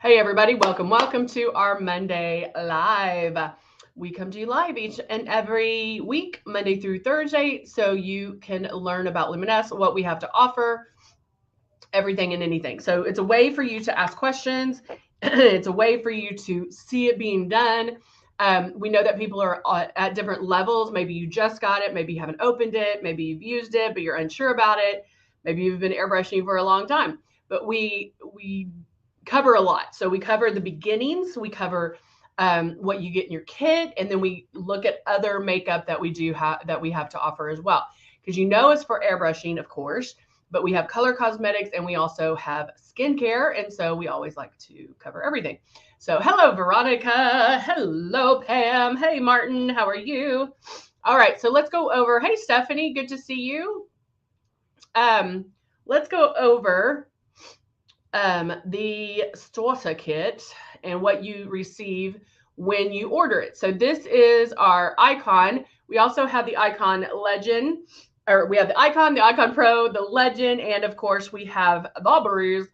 Hey everybody, welcome to our Monday Live. We come to you live each and every week, Monday through Thursday, so you can learn about Luminess, what we have to offer, everything and anything. So it's a way for you to ask questions. It's a way for you to see it being done. We know that people are at different levels. Maybe you just got it, maybe you haven't opened it, maybe you've used it, but you're unsure about it. Maybe you've been airbrushing for a long time. But we cover a lot. So we cover the beginnings, we cover what you get in your kit, and then we look at other makeup that we have to offer as well. Because it's for airbrushing, of course, but we have color cosmetics and we also have skincare, and so we always like to cover everything. So hello, Veronica. Hello, Pam. Hey, Martin. How are you? All right, so let's go over. Hey, Stephanie. Good to see you. Let's go over the starter kit and what you receive when you order it. So this is our icon. We also have the icon legend, or we have the icon pro, the legend, and of course we have the breeze,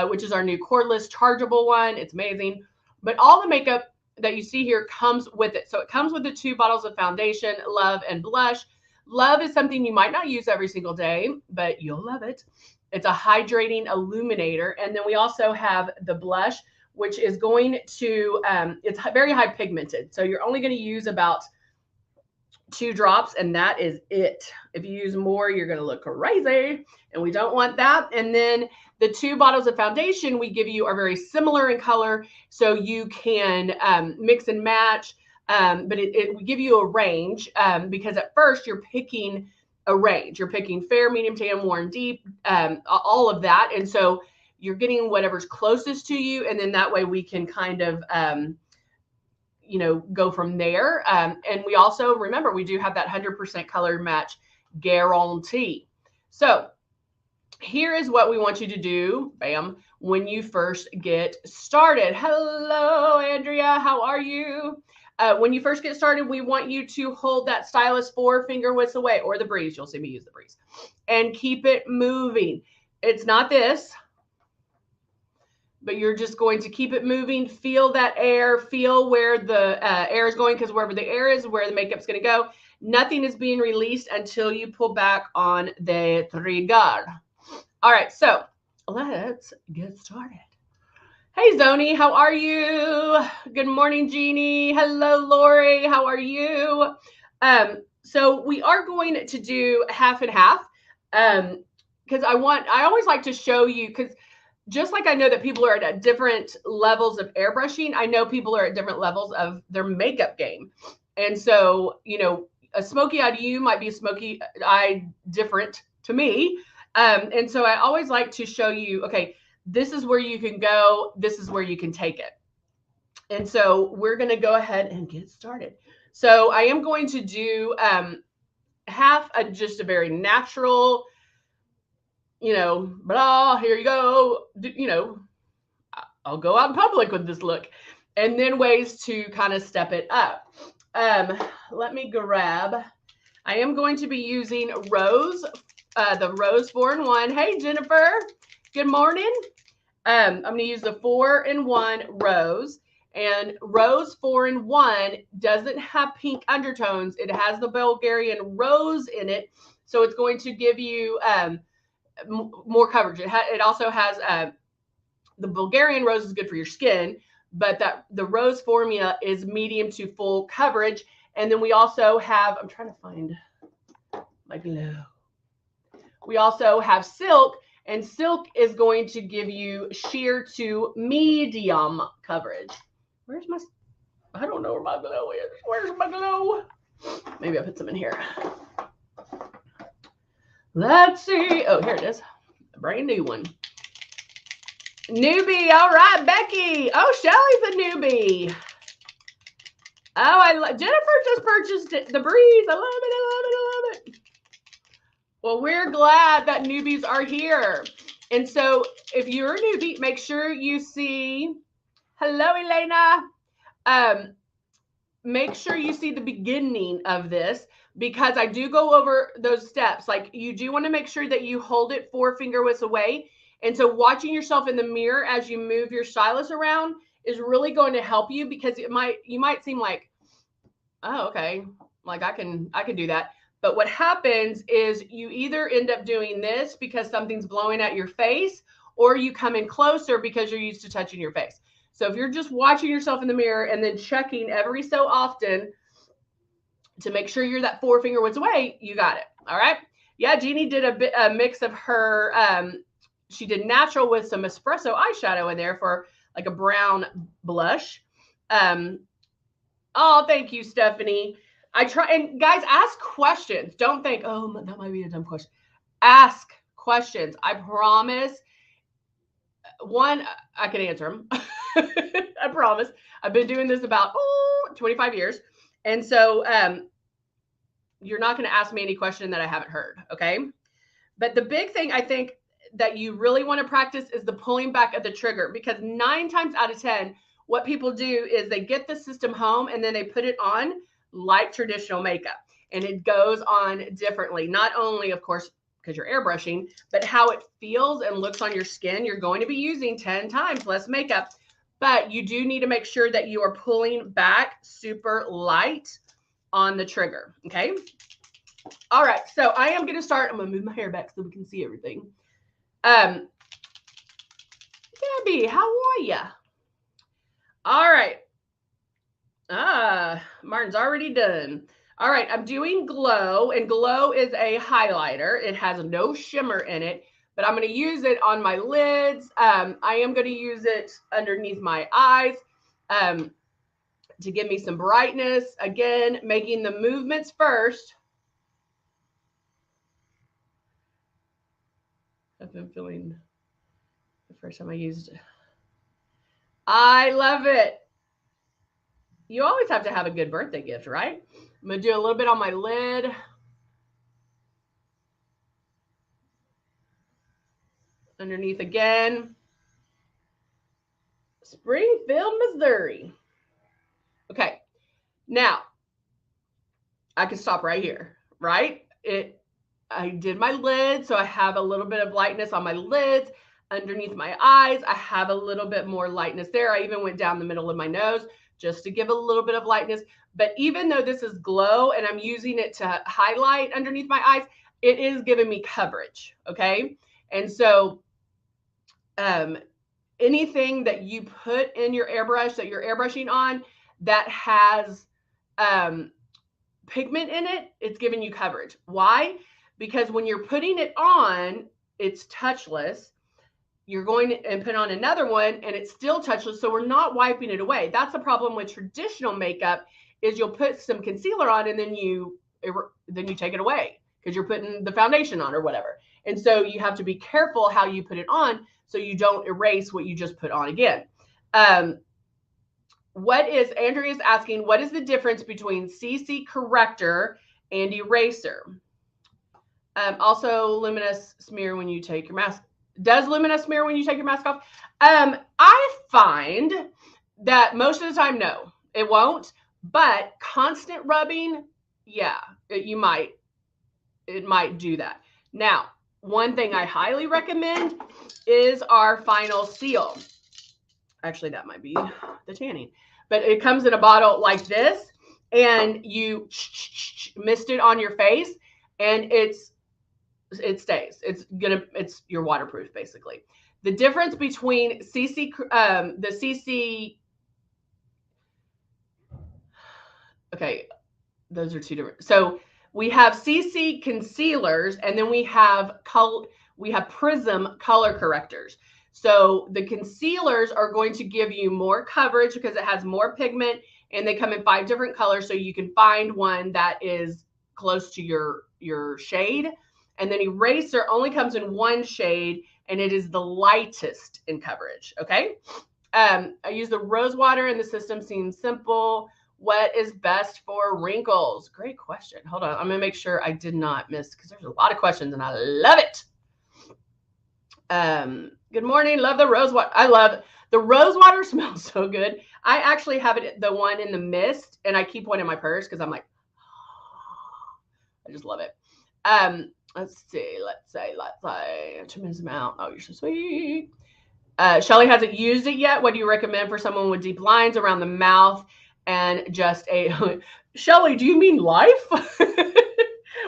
which is our new cordless chargeable one. It's amazing. But all the makeup that you see here comes with it. So it comes with the 2 bottles of foundation, Love and Blush. Love is something you might not use every single day, but you'll love it. It's a hydrating illuminator. And then we also have the blush, which is going to, it's very high pigmented. So you're only going to use about 2 drops, and that is it. If you use more, you're going to look crazy, and we don't want that. And then the 2 bottles of foundation we give you are very similar in color, so you can mix and match. But we give you a range because at first you're picking a range. You're picking fair, medium, tan, warm, deep, all of that. And so you're getting whatever's closest to you. And then that way we can kind of, go from there. And we also, remember, we do have that 100% color match guarantee. So here is what we want you to do, bam, when you first get started. Hello, Andrea. How are you? When you first get started, we want you to hold that stylus 4 finger widths away, or the breeze. You'll see me use the breeze, and keep it moving. It's not this, but you're just going to keep it moving. Feel that air. Feel where the air is going, because wherever the air is, where the makeup's going to go. Nothing is being released until you pull back on the trigger. All right, so let's get started. Hey, Zoni, how are you? Good morning, Jeannie. Hello, Lori. How are you? So we are going to do half and half because I always like to show you, because just like I know that people are at different levels of airbrushing, I know people are at different levels of their makeup game. And so, a smoky eye to you might be a smoky eye different to me. And so I always like to show you, okay, this is where you can go. This is where you can take it. And so we're going to go ahead and get started. So I am going to do half just a very natural, blah, here you go. I'll go out in public with this look. And then ways to kind of step it up. Let me grab, I am going to be using Rose, the Rose 4-in-1. Hey, Jennifer. Good morning. I'm going to use the 4-in-1 Rose, and Rose 4-in-1 doesn't have pink undertones. It has the Bulgarian rose in it, so it's going to give you more coverage. It also has the Bulgarian rose is good for your skin, but the rose formula is medium to full coverage. And then we also have, I'm trying to find my glow. We also have silk. And silk is going to give you sheer to medium coverage. Where's my, I don't know where my glow is. Where's my glow? Maybe I'll put some in here. Let's see. Oh, here it is. A brand new one. Newbie. All right, Becky. Oh, Shelly's a newbie. Oh, Jennifer just purchased it. The breeze. I love it. I love it. I love it. Well, we're glad that newbies are here. And so if you're a newbie, make sure you see, hello, Elena. Make sure you see the beginning of this, because I do go over those steps. Like, you do want to make sure that you hold it 4 finger widths away. And so watching yourself in the mirror as you move your stylus around is really going to help you, because you might seem like, oh, okay, like I can do that. But what happens is you either end up doing this because something's blowing at your face, or you come in closer because you're used to touching your face. So if you're just watching yourself in the mirror and then checking every so often to make sure you're that forefinger width away, you got it. All right. Yeah, Jeannie did a mix of her, she did natural with some espresso eyeshadow in there for like a brown blush. Oh, thank you, Stephanie. I try, and guys, ask questions. Don't think, oh, that might be a dumb question. Ask questions. I promise. One, I can answer them. I promise. I've been doing this about 25 years. And so you're not going to ask me any question that I haven't heard. Okay. But the big thing I think that you really want to practice is the pulling back of the trigger, because 9 times out of 10, what people do is they get the system home and then they put it on like traditional makeup, and it goes on differently. Not only, of course, because you're airbrushing, but how it feels and looks on your skin. You're going to be using 10 times less makeup, but you do need to make sure that you are pulling back super light on the trigger. Okay. All right. So I am going to start. I'm going to move my hair back so we can see everything. Debbie, how are ya? All right. Martin's already done. All right, I'm doing Glow, and Glow is a highlighter. It has no shimmer in it, but I'm going to use it on my lids. I am going to use it underneath my eyes to give me some brightness. Again, making the movements first. I've been feeling the first time I used it. I love it. You always have to have a good birthday gift, right? I'm going to do a little bit on my lid. Underneath again. Springfield, Missouri. Okay. Now, I can stop right here, right? I did my lid, so I have a little bit of lightness on my lids. Underneath my eyes, I have a little bit more lightness there. I even went down the middle of my nose just to give a little bit of lightness. But even though this is Glow and I'm using it to highlight underneath my eyes, it is giving me coverage, okay? And so anything that you put in your airbrush that you're airbrushing on that has pigment in it, it's giving you coverage. Why? Because when you're putting it on, it's touchless. You're going to and put on another one and it's still touchless, so we're not wiping it away. That's the problem with traditional makeup, is you'll put some concealer on and then you take it away because you're putting the foundation on or whatever. And so you have to be careful how you put it on so you don't erase what you just put on again. Andrea's asking, what is the difference between CC corrector and eraser? Also, Luminous smear when you take your mask. Does Luminous smear when you take your mask off? I find that most of the time, no, it won't. But constant rubbing, yeah, it might do that. Now, one thing I highly recommend is our final seal. Actually, that might be the tanning, but it comes in a bottle like this, and you mist it on your face, and it stays. You're waterproof basically. The difference between the CC. Okay, those are two different. So we have CC concealers, and then we have Prism color correctors. So the concealers are going to give you more coverage because it has more pigment, and they come in 5 different colors, so you can find one that is close to your shade. And then eraser only comes in 1 shade, and it is the lightest in coverage. Okay. I use the rose water, and the system seems simple. What is best for wrinkles? Great question. Hold on. I'm going to make sure I did not miss, because there's a lot of questions and I love it. Good morning. Love the rose water. I love the rose water. Smells so good. I actually have the one in the mist, and I keep one in my purse because I'm like, I just love it. let's see. Let's say a tremendous amount. Oh, you're so sweet. Shelly hasn't used it yet. What do you recommend for someone with deep lines around the mouth and just a Shelly, do you mean life?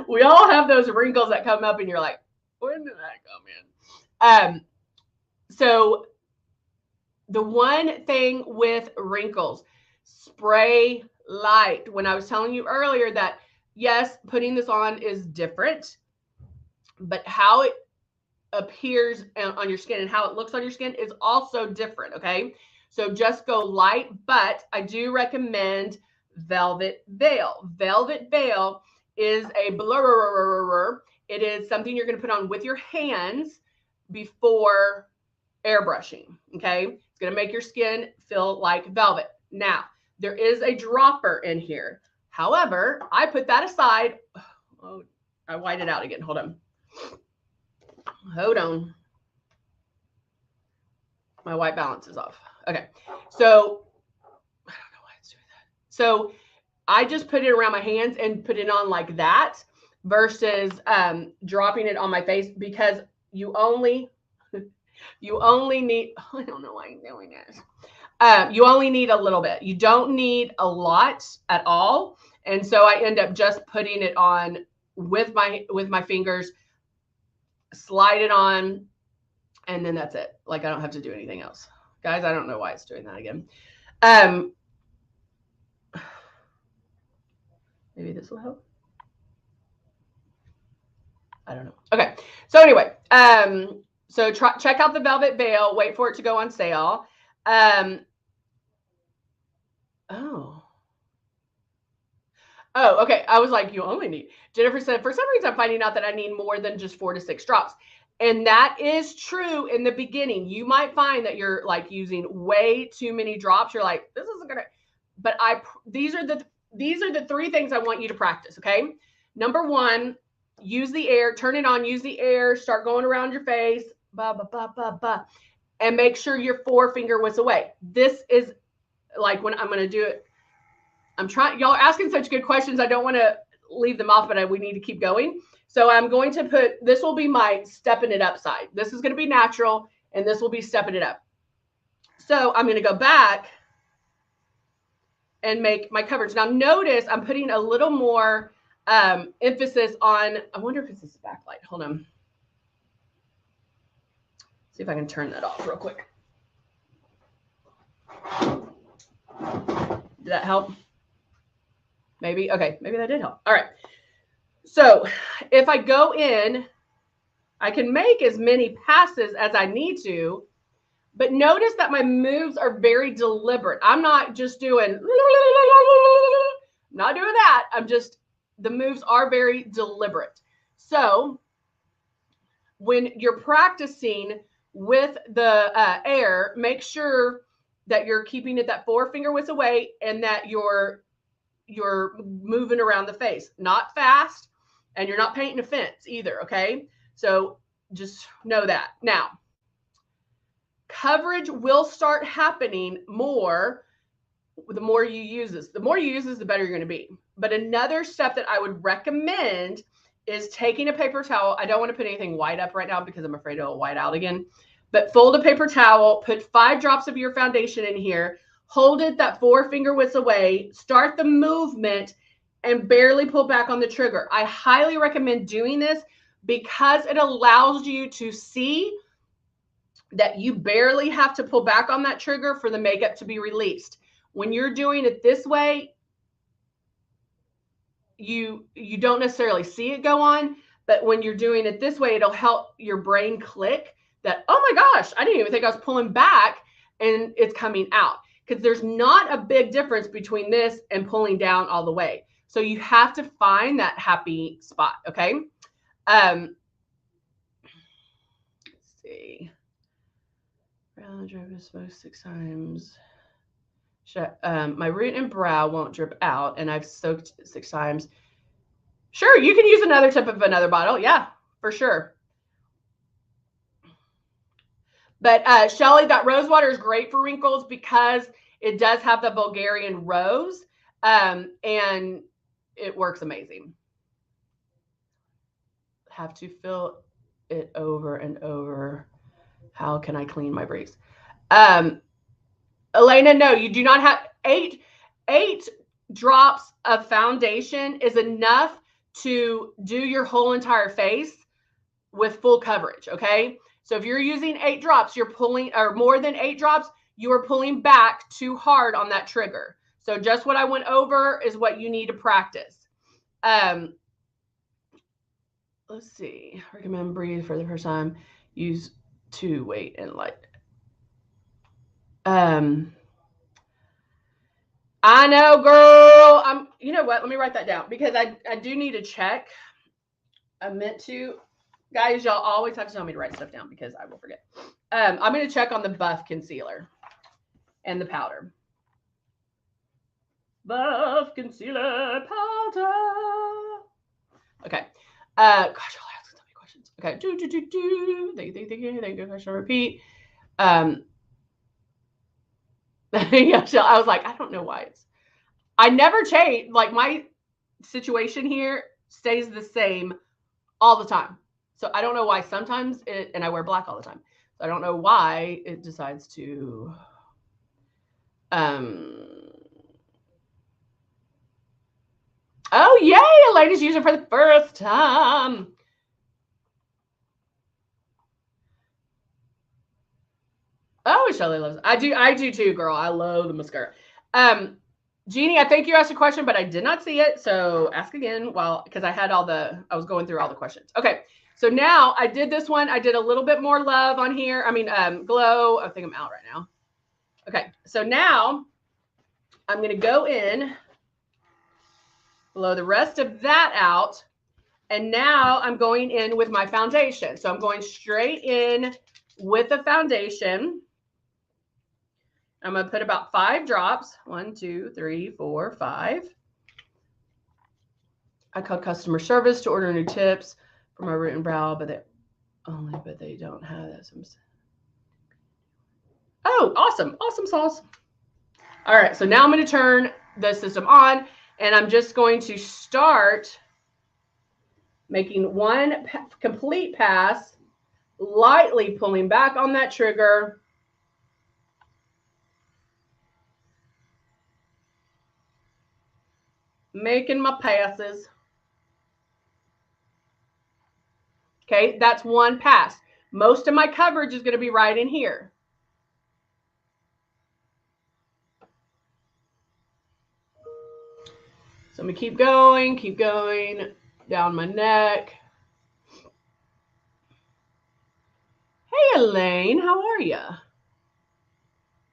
We all have those wrinkles that come up and you're like, when did that come in? So the one thing with wrinkles, spray light. When I was telling you earlier that yes, putting this on is different, but how it appears on your skin and how it looks on your skin is also different. Okay. So just go light, but I do recommend Velvet Veil. Velvet Veil is a blur. It is something you're going to put on with your hands before airbrushing. Okay. It's going to make your skin feel like velvet. Now, there is a dropper in here. However, I put that aside. Oh, I white it out again. Hold on. My white balance is off. Okay. So I don't know why it's doing that. So I just put it around my hands and put it on like that versus dropping it on my face because you only need, I don't know why I'm doing this. You only need a little bit. You don't need a lot at all. And so I end up just putting it on with my fingers, slide it on, and then that's it. Like I don't have to do anything else. Guys, I don't know why it's doing that again. Maybe this will help. I don't know. Okay. So anyway, so check out the Velvet Veil. Wait for it to go on sale. Oh, okay. I was like, you only need. Jennifer said, for some reason, I'm finding out that I need more than just 4 to 6 drops. And that is true in the beginning. You might find that you're like using way too many drops. You're like, this isn't gonna. But these are the 3 things I want you to practice. Okay. Number 1, use the air. Turn it on. Use the air. Start going around your face. Ba ba ba ba ba. And make sure your 4-finger was away. This is like when I'm gonna do it. I'm trying, y'all are asking such good questions. I don't want to leave them off, but we need to keep going. So I'm going to put, this will be my stepping it up side. This is going to be natural and this will be stepping it up. So I'm going to go back and make my coverage. Now notice I'm putting a little more emphasis on, I wonder if it's this backlight. Hold on. See if I can turn that off real quick. Did that help? Maybe. Okay. Maybe that did help. All right. So if I go in, I can make as many passes as I need to, but notice that my moves are very deliberate. I'm not just doing, not doing that. The moves are very deliberate. So when you're practicing with the air, make sure that you're keeping it that 4-finger width away and that you're moving around the face, not fast, and you're not painting a fence either. Okay. So just know that. Now, coverage will start happening more the more you use this. The more you use this, the better you're going to be. But another step that I would recommend is taking a paper towel. I don't want to put anything white up right now because I'm afraid it'll white out again. But fold a paper towel, put 5 drops of your foundation in here, hold it that 4-finger width away, start the movement, and barely pull back on the trigger. I highly recommend doing this because it allows you to see that you barely have to pull back on that trigger for the makeup to be released. When you're doing it this way, you don't necessarily see it go on, but when you're doing it this way, it'll help your brain click that, oh my gosh, I didn't even think I was pulling back and it's coming out. Because there's not a big difference between this and pulling down all the way. So you have to find that happy spot, okay? Let's see. Brow drip is smoked 6 times. My root and brow won't drip out, and I've soaked 6 times. Sure, you can use another tip of another bottle. Yeah, for sure. But Shelly, that rose water is great for wrinkles because it does have the Bulgarian rose, and it works amazing. have to fill it over and over. How can I clean my breeze? Elena, no, you do not have eight drops of foundation is enough to do your whole entire face with full coverage. Okay. So if you're using 8 drops, you're pulling, or more than 8 drops, you are pulling back too hard on that trigger. So just what I went over is what you need to practice. Let's see. Recommend breathe for the first time. Use 2 weight and light. I know, girl. You know what? Let me write that down because I do need to check. I meant to. Guys, y'all always have to tell me to write stuff down because I will forget. I'm going to check on the Buff concealer and the powder. Buff concealer powder. Okay. Gosh, y'all asking so many questions. Okay. Thank you. Question repeat. Yeah, so I was like, I don't know why I never change. Like my situation here stays the same all the time. So I don't know why sometimes and I wear black all the time. So I don't know why it decides to, oh yay, a lady's using it for the first time. Oh, Shelly loves it. I do too, girl. I love the mascara. Jeannie, I think you asked a question, but I did not see it. So ask again. Well, because I was going through all the questions. Okay. So now I did this one. I did a little bit more love on here. I mean, glow. I think I'm out right now. Okay. So now I'm going to go in, blow the rest of that out. And now I'm going in with my foundation. So I'm going straight in with the foundation. I'm going to put about 5 drops. 1, 2, 3, 4, 5. I called customer service to order new tips for my root and brow, but they don't have that. Oh, awesome. Awesome sauce. All right. So now I'm going to turn the system on and I'm just going to start making one complete pass, lightly pulling back on that trigger. Making my passes. Okay, that's one pass. Most of my coverage is going to be right in here. So I'm going to keep going down my neck. Hey, Elaine, how are you?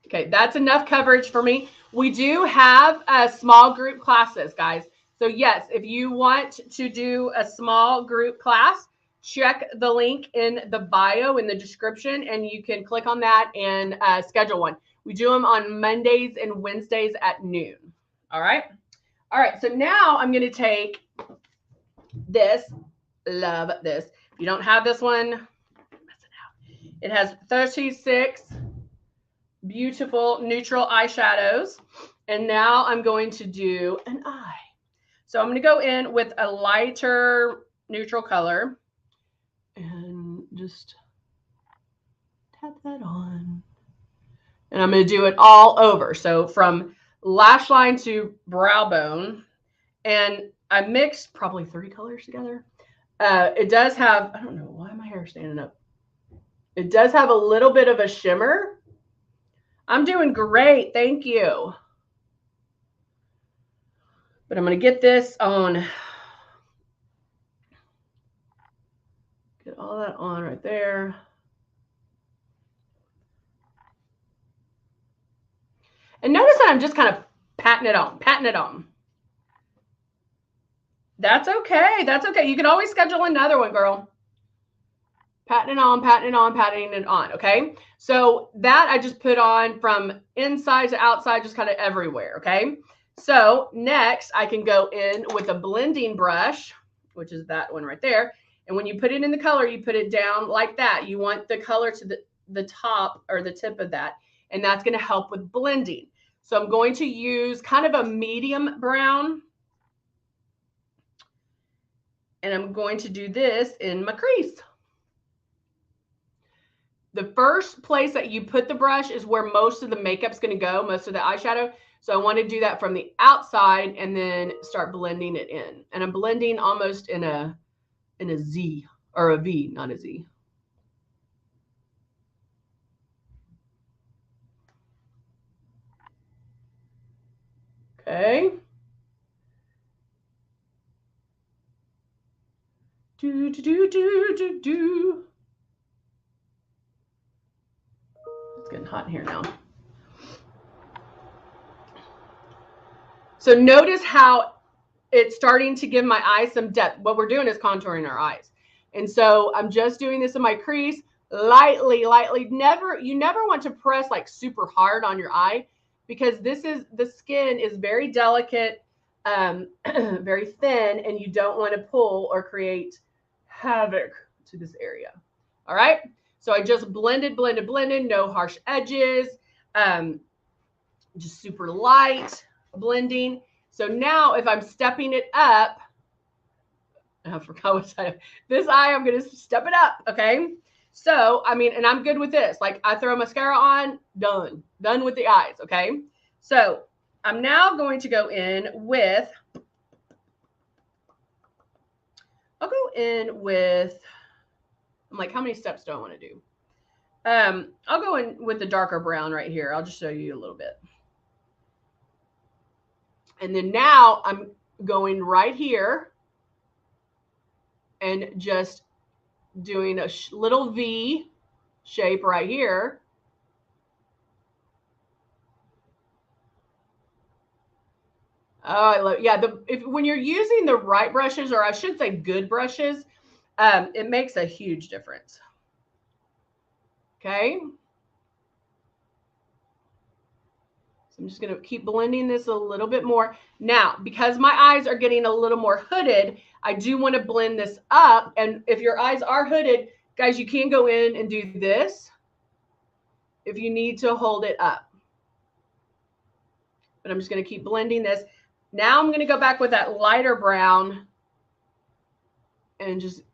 Okay, that's enough coverage for me. We do have small group classes, guys. So yes, if you want to do a small group class, check the link in the bio in the description and you can click on that and schedule one. We do them on Mondays and Wednesdays at noon. All right. All right. So now I'm going to take this. Love this. If you don't have this one, it has 36 beautiful neutral eyeshadows. And now I'm going to do an eye. So I'm going to go in with a lighter neutral color and just tap that on. And I'm going to do it all over. So from lash line to brow bone. And I mixed probably 3 colors together. It does have, I don't know why my hair is standing up. It does have a little bit of a shimmer. I'm doing great. Thank you. But I'm going to get this on. Get all that on right there. And notice that I'm just kind of patting it on. That's okay. That's okay. You can always schedule another one, girl. Patting it on. Okay. So that I just put on from inside to outside, just kind of everywhere. Okay. So next I can go in with a blending brush, which is that one right there. And when you put it in the color, you put it down like that. You want the color to the top or the tip of that. And that's going to help with blending. So I'm going to use kind of a medium brown. And I'm going to do this in my crease. The first place that you put the brush is where most of the makeup's going to go, most of the eyeshadow. So I want to do that from the outside and then start blending it in. And I'm blending almost in a Z or a V, not a Z. Okay. Do, do, do, do, do, do. It's getting hot in here now. So notice how it's starting to give my eyes some depth. What we're doing is contouring our eyes. And so I'm just doing this in my crease, lightly, lightly. You never want to press like super hard on your eye, because the skin is very delicate, very thin, and you don't want to pull or create havoc to this area. All right. So I just blended, no harsh edges, just super light blending. So now if I'm stepping it up, I forgot what side. This eye, I'm going to step it up. Okay. So, I mean, and I'm good with this. Like I throw mascara on, done with the eyes. Okay. So I'm now going to go in with, I'm like, how many steps do I want to do? I'll go in with the darker brown right here. I'll just show you a little bit. And then now I'm going right here and just doing a little V shape right here. Oh, I love, yeah. When you're using the right brushes, or I should say good brushes, it makes a huge difference. Okay. I'm just going to keep blending this a little bit more. Now, because my eyes are getting a little more hooded, I do want to blend this up. And if your eyes are hooded, guys, you can go in and do this if you need to hold it up. But I'm just going to keep blending this. Now I'm going to go back with that lighter brown, and just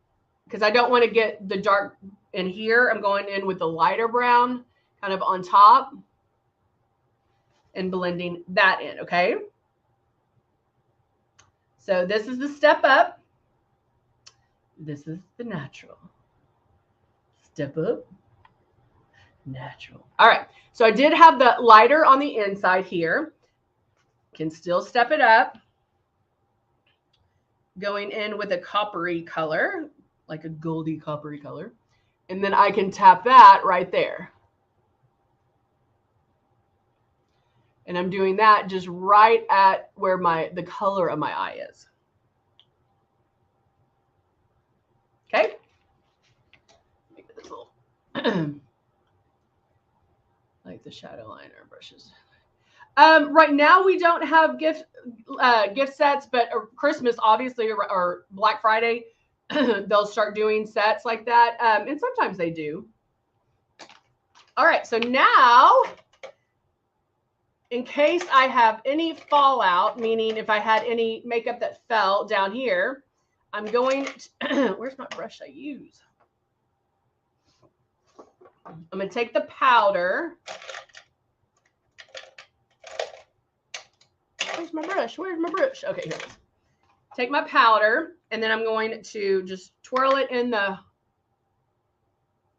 because I don't want to get the dark in here, I'm going in with the lighter brown kind of on top and blending that in. Okay. So this is the step up. This is the natural. Step up, natural. All right. So I did have the lighter on the inside here. Can still step it up. Going in with a coppery color, like a goldy coppery color. And then I can tap that right there. And I'm doing that just right at where the color of my eye is. Okay. Make this little like the shadow liner brushes. Right now we don't have gift sets, but Christmas obviously, or Black Friday, they'll start doing sets like that. And sometimes they do. All right. So now, in case I have any fallout, meaning if I had any makeup that fell down here, I'm going to, where's my brush I use? I'm going to take the powder. Where's my brush? Where's my brush? Okay, here it is. Take my powder, and then I'm going to just twirl it in the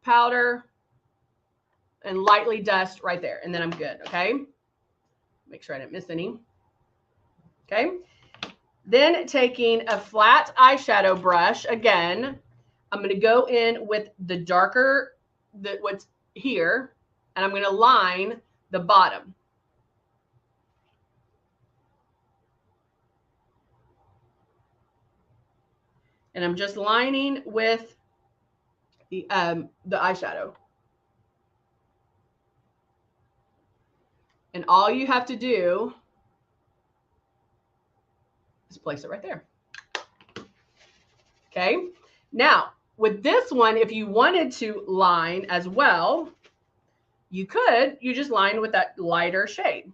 powder and lightly dust right there. And then I'm good, okay? Make sure I didn't miss any. Okay. Then taking a flat eyeshadow brush, again, I'm going to go in with the darker, what's here, and I'm going to line the bottom. And I'm just lining with the eyeshadow. And all you have to do is place it right there. Okay. Now, with this one, if you wanted to line as well, you just line with that lighter shade.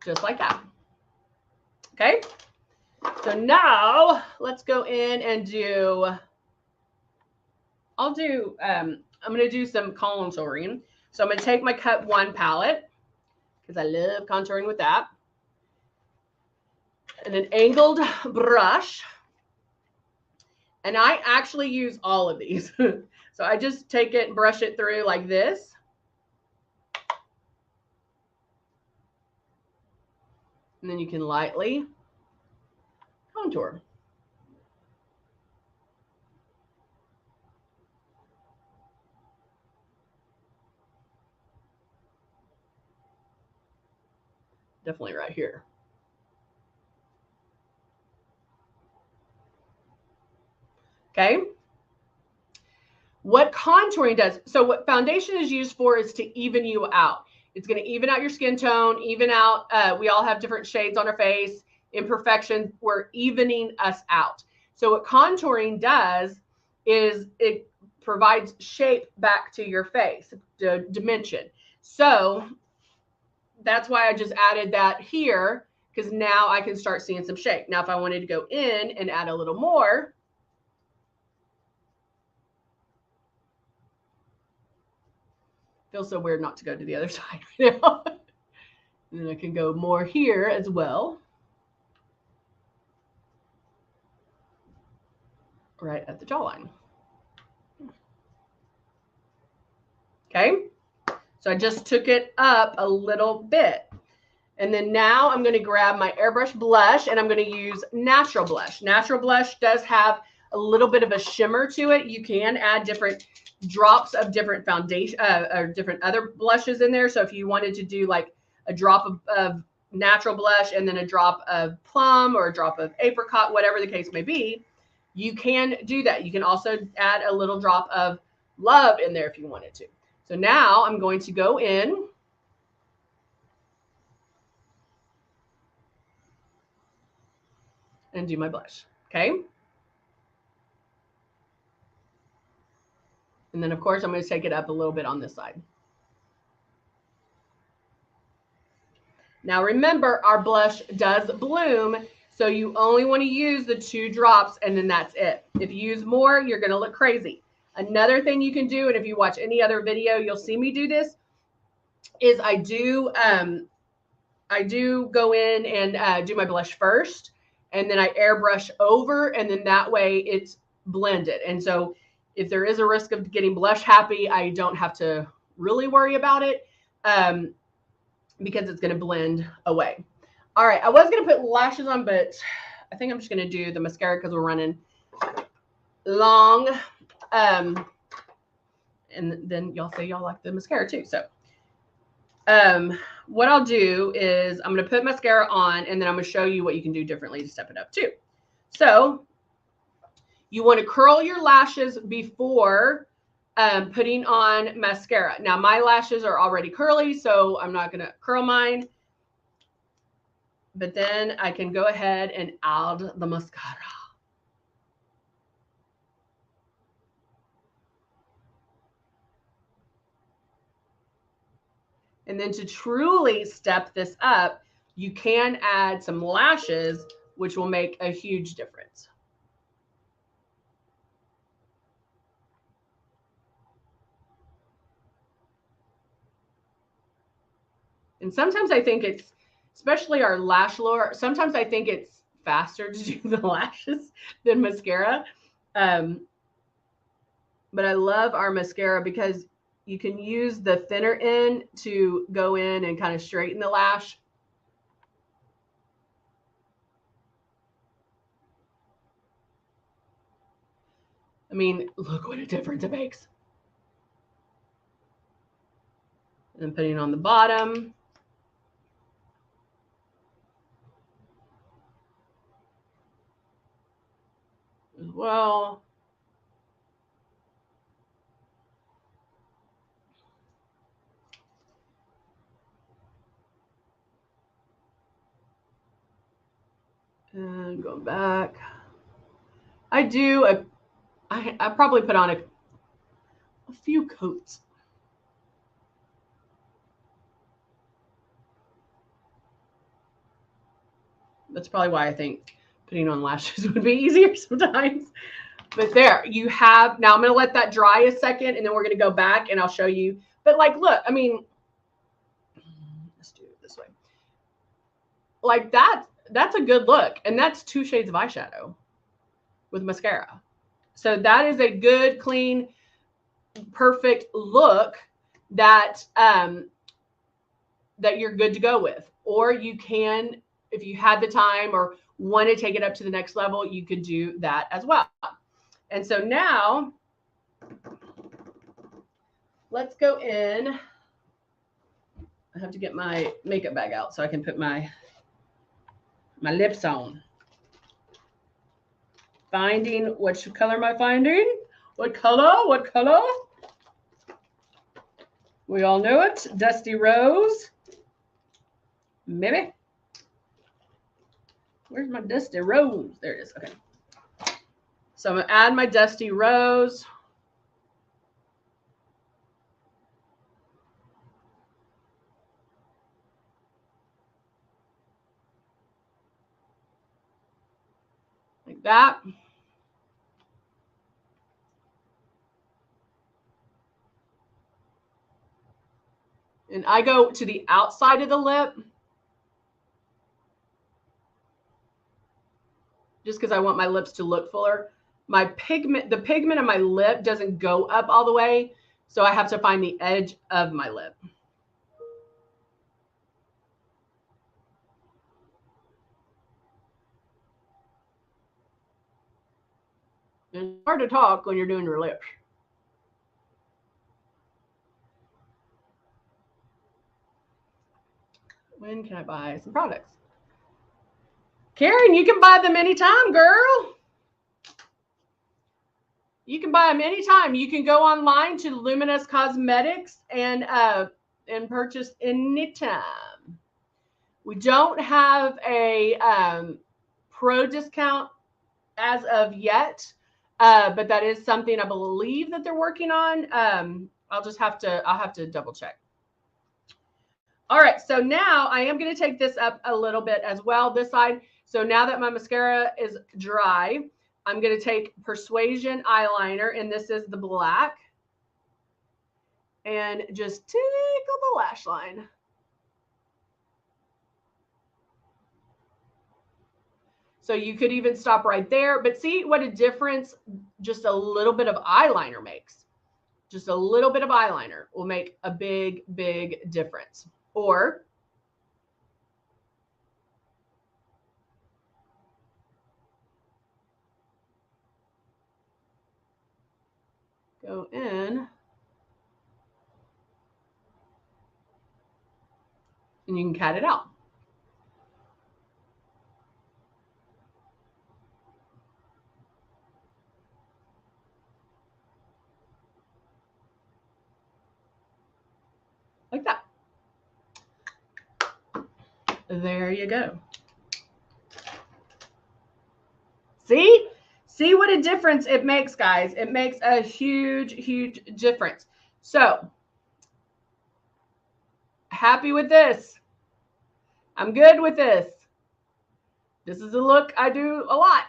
Just like that. Okay. So now let's go in and do, I'm going to do some contouring. So I'm going to take my Cut 1 palette because I love contouring with that. And an angled brush. And I actually use all of these. So I just take it and brush it through like this. And then you can lightly contour. Definitely right here. Okay. What contouring does, so what foundation is used for is to even you out. It's going to even out your skin tone, even out, we all have different shades on our face, imperfections, we're evening us out. So what contouring does is it provides shape back to your face, the dimension. So that's why I just added that here, because now I can start seeing some shape. Now, if I wanted to go in and add a little more, feels so weird not to go to the other side right now. And then I can go more here as well. Right at the jawline. Okay. So I just took it up a little bit. And then now I'm going to grab my Airbrush Blush and I'm going to use Natural Blush. Natural Blush does have a little bit of a shimmer to it. You can add different drops of different foundation or different other blushes in there. So if you wanted to do like a drop of natural blush and then a drop of plum or a drop of apricot, whatever the case may be, you can do that. You can also add a little drop of love in there if you wanted to. So now I'm going to go in and do my blush. Okay. And then of course I'm going to take it up a little bit on this side. Now remember, our blush does bloom, so you only want to use the 2 drops and then that's it. If you use more, you're going to look crazy. Another thing you can do, and if you watch any other video, you'll see me do this, is I do go in and do my blush first, and then I airbrush over, and then that way it's blended. And so if there is a risk of getting blush happy, I don't have to really worry about it. Because it's going to blend away. All right, I was going to put lashes on, but I think I'm just going to do the mascara because we're running long. And then y'all say y'all like the mascara too. So what I'll do is I'm going to put mascara on, and then I'm going to show you what you can do differently to step it up too. So you want to curl your lashes before putting on mascara. Now my lashes are already curly, so I'm not going to curl mine. But then I can go ahead and add the mascara. And then to truly step this up, you can add some lashes, which will make a huge difference. And sometimes I think it's, especially our lash lure, sometimes I think it's faster to do the lashes than mascara. But I love our mascara because you can use the thinner end to go in and kind of straighten the lash. I mean, look what a difference it makes. And putting it on the bottom. As well. And going back. I probably put on a few coats. That's probably why I think putting on lashes would be easier sometimes. But there you have. Now I'm going to let that dry a second, and then we're going to go back and I'll show you. But like, look, I mean, let's do it this way. Like that's a good look. And that's 2 shades of eyeshadow with mascara. So that is a good, clean, perfect look that that you're good to go with. Or you can, if you had the time or want to take it up to the next level, you could do that as well. And so now let's go in. I have to get my makeup bag out so I can put my lips on. Finding, which color am I finding? What color? What color? We all know it. Dusty Rose. Maybe. Where's my Dusty Rose? There it is. Okay. So I'm going to add my Dusty Rose. Like that. And I go to the outside of the lip just because I want my lips to look fuller. My pigment, the pigment of my lip doesn't go up all the way, so I have to find the edge of my lip. And it's hard to talk when you're doing your lips. When can I buy some products? Karen, you can buy them anytime, girl. You can buy them anytime. You can go online to Luminous Cosmetics and purchase anytime. We don't have a pro discount as of yet, but that is something I believe that they're working on. I'll have to double check. All right, so now I am going to take this up a little bit as well, this side. So now that my mascara is dry, I'm going to take Persuasion eyeliner, and this is the black, and just tickle the lash line. So you could even stop right there, but see what a difference just a little bit of eyeliner makes. Just a little bit of eyeliner will make a big, big difference. Or go in and you can cut it out. Like that. There you go. See? See what a difference it makes, guys. It makes a huge, huge difference. So, happy with this. I'm good with this. This is a look I do a lot.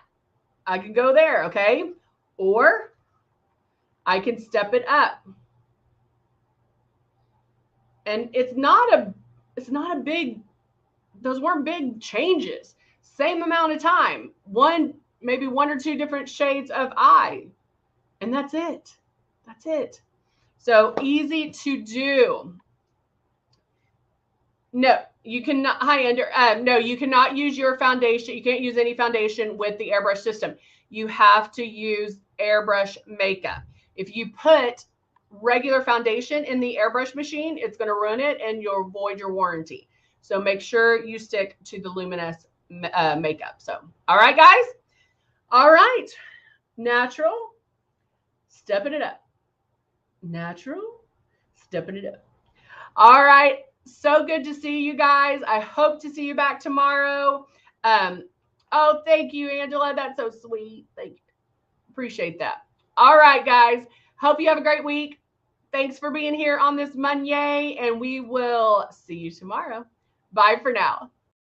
I can go there, okay? Or I can step it up. And it's not a big, those weren't big changes. Same amount of time. Maybe 1 or 2 different shades of eye. And that's it. That's it. So easy to do. No, you cannot no, you cannot use your foundation. You can't use any foundation with the airbrush system. You have to use airbrush makeup. If you put regular foundation in the airbrush machine, it's going to ruin it and you'll void your warranty. So make sure you stick to the Luminess makeup. So, all right, guys. All right. Natural, stepping it up. Natural, stepping it up. All right. So good to see you guys. I hope to see you back tomorrow. Oh, thank you, Angela. That's so sweet. Thank you. Appreciate that. All right, guys. Hope you have a great week. Thanks for being here on this Monday, and we will see you tomorrow. Bye for now.